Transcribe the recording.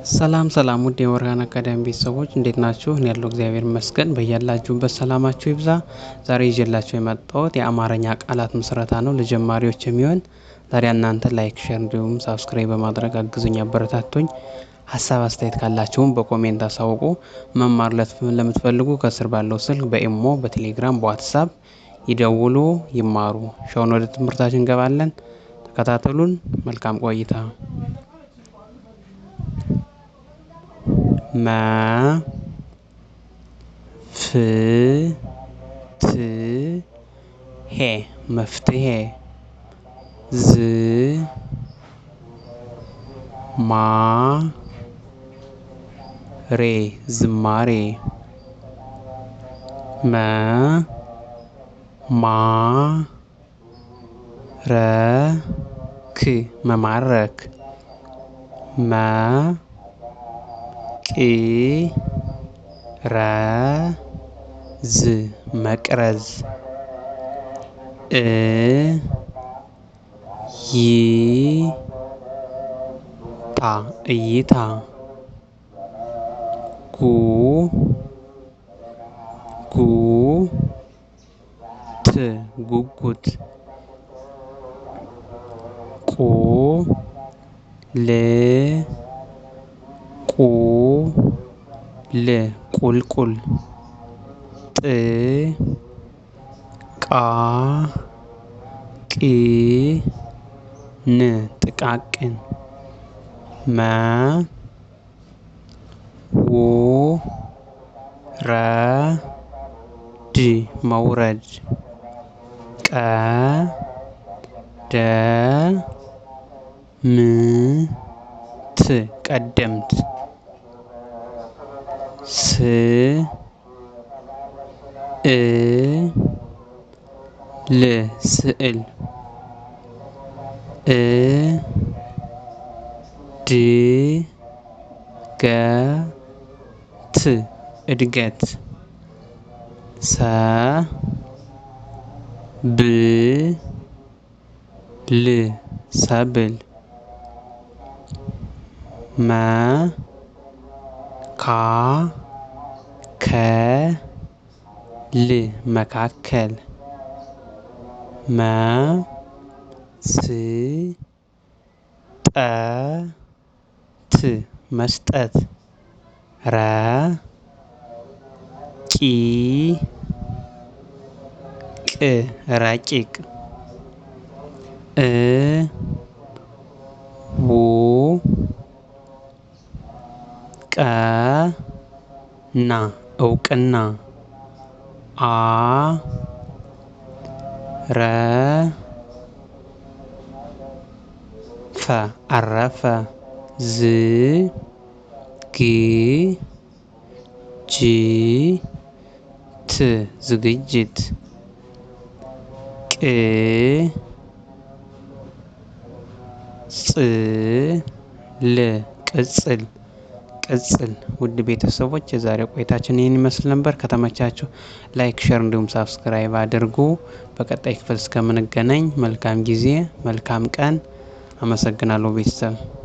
ሰላም ሰላም ውድ የወርሃን አካዳሚ ቤተሰቦች እንዴት ናችሁ? እኔ ያለው እግዚአብሔር ይመስገን። በያላችሁበት ሰላማችሁ ይብዛ። ዛሬ ይዤላችሁ የመጣሁት የአማርኛ ቃላት ምስረታ ነው ለጀማሪዎች የሚሆን። ታዲያ እናንተ ላይክ፣ ሼር እንዲሁም ሳብስክራይብ በማድረግ አግዙኝ፣ አበረታቱኝ። ሀሳብ አስተያየት ካላችሁም በኮሜንት አሳውቁ። መማር ለምትፈልጉ ከስር ባለው ስልክ በኢሞ፣ በቴሌግራም፣ በዋትሳፕ ይደውሉ፣ ይማሩ። ሻውን ወደ ትምህርታችን እንገባለን። ተከታተሉን። መልካም ቆይታ። መፍትሄ መፍትሄ ዝማሬ ዝማሬ መማረክ መቅረዝ መቅረዝ እይታ ጉጉት ቁልቁል ጥቃቅን መውረድ ቀደምት ስዕል እድገት ሰብል መካከል መስጠት ረቂቅ እውቅና አረፈ ዝግጅት ቅጽል ውድ ቤተሰቦች የዛሬው ቆይታችን ይህን ይመስል ነበር። ከተመቻችሁ ላይክ፣ ሼር እንዲሁም ሳብስክራይብ አድርጉ። በቀጣይ ክፍል እስከምንገናኝ መልካም ጊዜ፣ መልካም ቀን። አመሰግናለሁ ቤተሰብ።